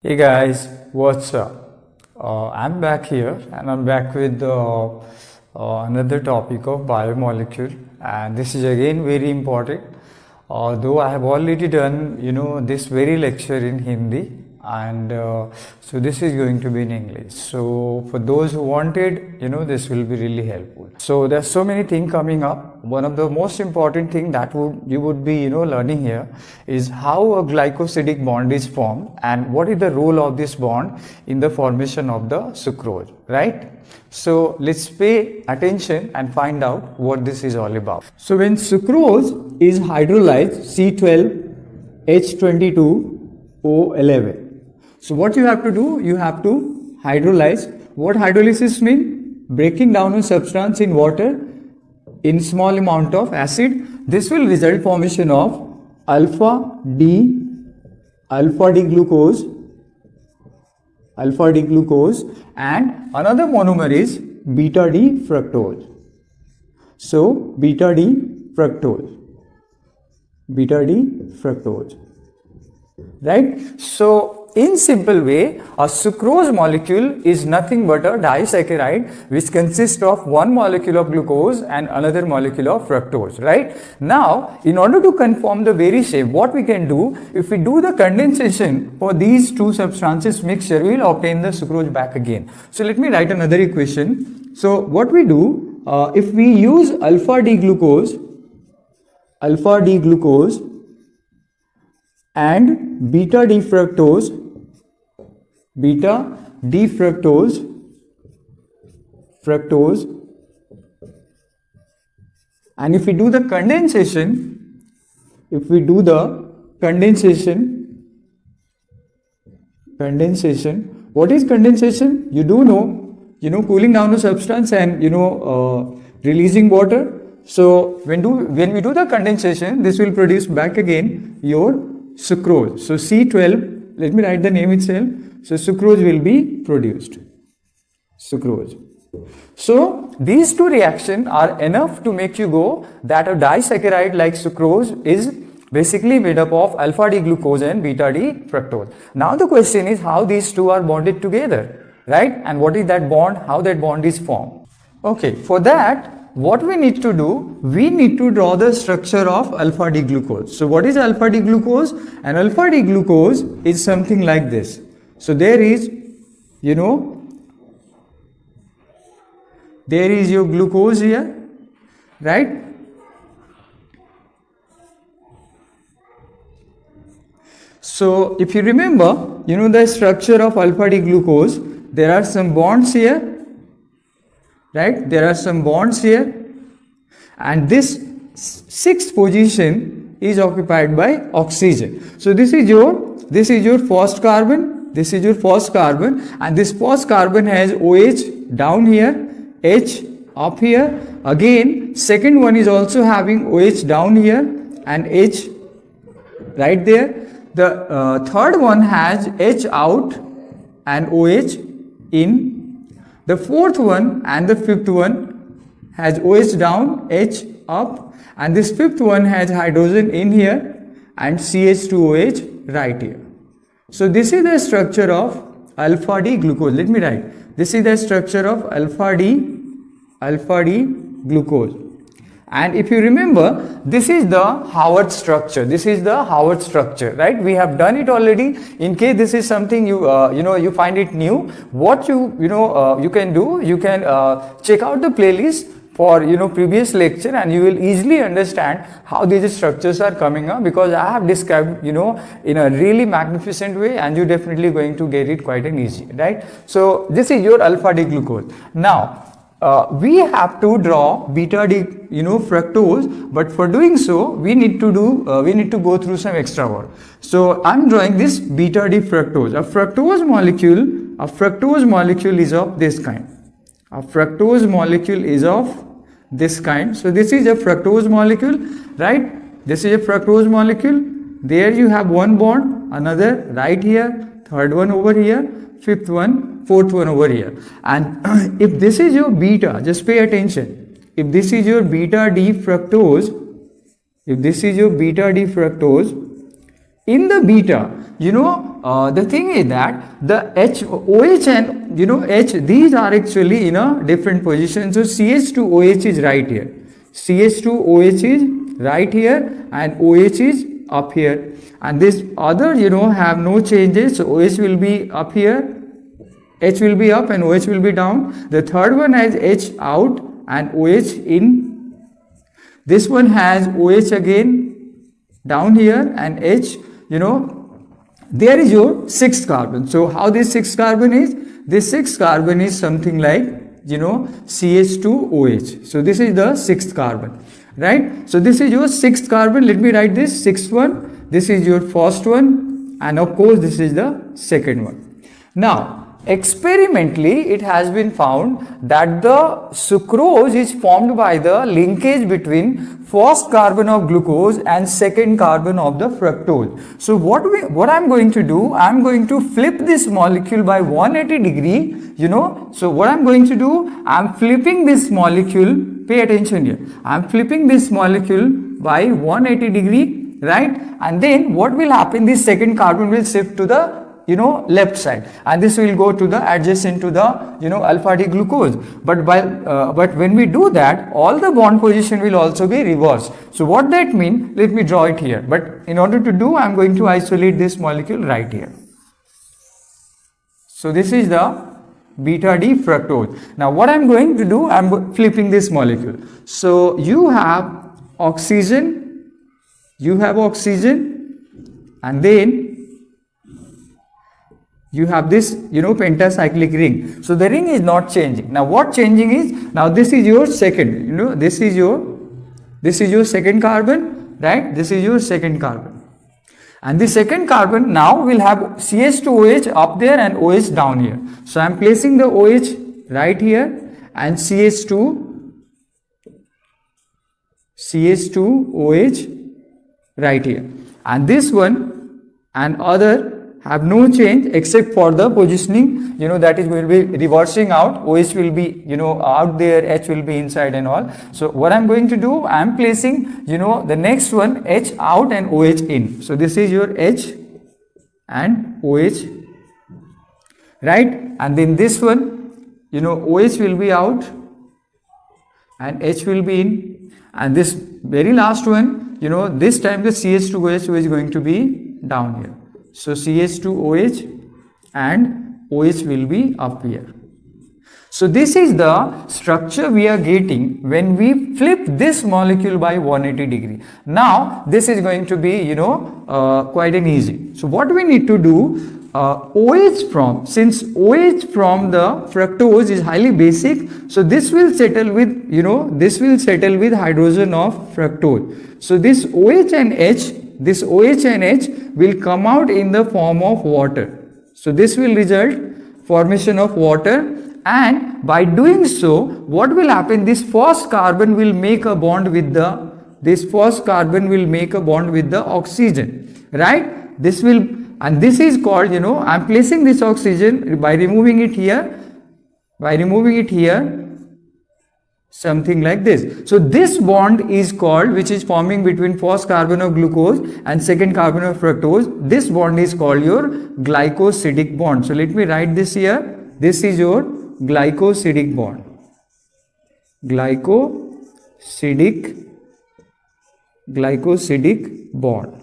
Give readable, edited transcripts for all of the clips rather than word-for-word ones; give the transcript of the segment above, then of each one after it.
Hey guys, what's up? I'm back here and I'm back with another topic of biomolecule, and this is again very important. Though I have already done this very lecture in Hindi, and so this is going to be in English. So for those who wanted, this will be really helpful. So there's so many things coming up. One of the most important thing that you would be learning here is how a glycosidic bond is formed and what is the role of this bond in the formation of the sucrose, right? So let's pay attention and find out what this is all about. So when sucrose is hydrolyzed, C12H22O11. So what you have to do, you have to hydrolyze. What hydrolysis mean? Breaking down a substance in water in small amount of acid. This will result formation of alpha D glucose, and another monomer is beta D fructose. So beta D fructose, right? So in simple way, a sucrose molecule is nothing but a disaccharide which consists of one molecule of glucose and another molecule of fructose, right? Now, in order to conform the very shape, what we can do, if we do the condensation for these two substances mixture, we will obtain the sucrose back again. So let me write another equation. So what we do, if we use alpha D glucose and beta D fructose, and if we do the condensation, what is condensation? You do know, cooling down a substance and releasing water. So when we do the condensation, this will produce back again your sucrose. So C12, let me write the name itself. So sucrose will be produced. So these two reactions are enough to make you go that a disaccharide like sucrose is basically made up of alpha D glucose and beta D fructose. Now the question is how these two are bonded together, right? And what is that bond? How that bond is formed? Okay, for that, what we need to do, we need to draw the structure of alpha D glucose. So what is alpha D glucose? And alpha D glucose is something like this. So there is, there is your glucose here, right? So if you remember, the structure of alpha D glucose, there are some bonds here. Right, there are some bonds here, and this sixth position is occupied by oxygen. So this is your first carbon, and this first carbon has OH down here, H up here. Again, second one is also having OH down here and H right there. The third one has H out and OH in. The fourth one and the fifth one has OH down, H up, and this fifth one has hydrogen in here and CH2OH right here. So this is the structure of alpha D glucose. Let me write. This is the structure of alpha D glucose. And if you remember, this is the Howard structure. Right? We have done it already. In case this is something you find it new, what you can do, you can check out the playlist for previous lecture, and you will easily understand how these structures are coming up, because I have described in a really magnificent way, and you're definitely going to get it quite an easy, right? So this is your alpha D glucose. Now we have to draw beta D fructose, but for doing so we need to go through some extra work. So I'm drawing this beta D fructose. A fructose molecule is of this kind. So this is a fructose molecule, right? This is a fructose molecule. There you have one bond, another right here, third one over here, fifth one, fourth one over here. And if this is your beta, just pay attention. If this is your beta D fructose, in the beta, the thing is that the OH and H, these are actually in a different position. So CH2OH is right here. CH2OH is right here and OH is up here. And this other, have no changes. So OH will be up here, H will be up and OH will be down. The third one has H out and OH in. This one has OH again down here and H, there is your sixth carbon. So how this sixth carbon is? This sixth carbon is something like, CH2OH. So this is the sixth carbon, right? So this is your sixth carbon. Let me write this sixth one. This is your first one. And of course, this is the second one. Now, experimentally, it has been found that the sucrose is formed by the linkage between first carbon of glucose and second carbon of the fructose. So what I'm going to do, I'm going to flip this molecule by 180 degree, So what I'm going to do, I'm flipping this molecule, pay attention here, I'm flipping this molecule by 180 degree, right? And then what will happen, this second carbon will shift to the left side, and this will go to the adjacent to the alpha D glucose. But when we do that, all the bond position will also be reversed. So what that means, let me draw it here. But in order to do, I am going to isolate this molecule right here. So this is the beta D fructose. Now what I am going to do, I am flipping this molecule. So you have oxygen, and then you have this pentacyclic ring. So the ring is not changing. Now what changing is, now this is your second, this is your second carbon, right? This is your second carbon, and the second carbon now will have CH2OH up there and OH down here. So I am placing the OH right here and CH2OH right here, and this one and other have no change except for the positioning, that is will be reversing out. OH will be, out there, H will be inside and all. So what I'm going to do, I'm placing, the next one, H out and OH in. So this is your H and OH, right? And then this one, OH will be out and H will be in. And this very last one, this time the CH2OH is going to be down here. So CH2OH and OH will be up here. So this is the structure we are getting when we flip this molecule by 180 degree. Now this is going to be quite an easy. So what we need to do, since OH from the fructose is highly basic, so this will settle with hydrogen of fructose. So this OH and H will come out in the form of water. So this will result formation of water, and by doing so, what will happen? This first carbon will make a bond with the oxygen, right? This will, and this is called, I am placing this oxygen by removing it here, something like this. So this bond is called, which is forming between first carbon of glucose and second carbon of fructose, this bond is called your glycosidic bond. So let me write this here. This is your glycosidic bond. Glycosidic bond.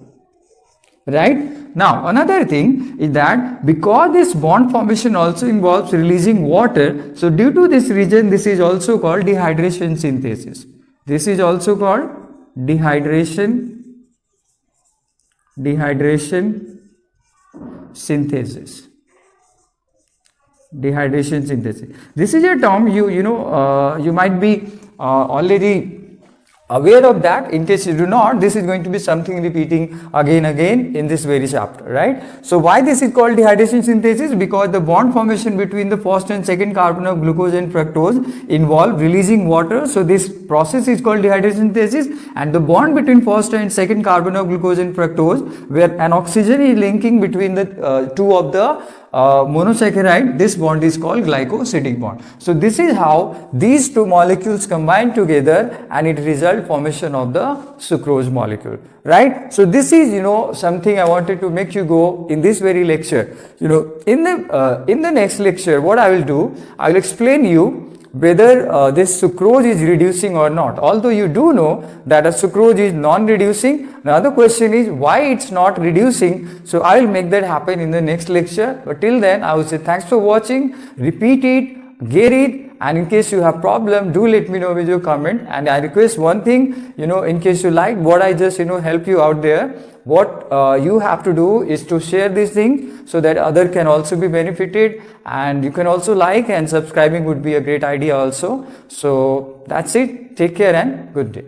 Right? Now another thing is that because this bond formation also involves releasing water, so due to this region, this is also called dehydration synthesis. This is also called dehydration synthesis. This is a term you might be already aware of that. In case you do not, this is going to be something repeating again in this very chapter, right? So why this is called dehydration synthesis? Because the bond formation between the first and second carbon of glucose and fructose involve releasing water. So this process is called dehydration synthesis, and the bond between first and second carbon of glucose and fructose, where an oxygen is linking between the two of the monosaccharide, this bond is called glycosidic bond. So this is how these two molecules combine together and it results formation of the sucrose molecule, right? So this is, you know, something I wanted to make you go in this very lecture. You know, in the next lecture, what I will do, I will explain you whether this sucrose is reducing or not. Although you do know that a sucrose is non-reducing, another question is why it's not reducing. So I will make that happen in the next lecture. But till then, I will say thanks for watching, repeat it, get it, and in case you have problem, do let me know with your comment. And I request one thing, you know, in case you like what I just, you know, help you out there, what you have to do is to share this thing so that other can also be benefited, and you can also like, and subscribing would be a great idea also. So that's it. Take care and good day.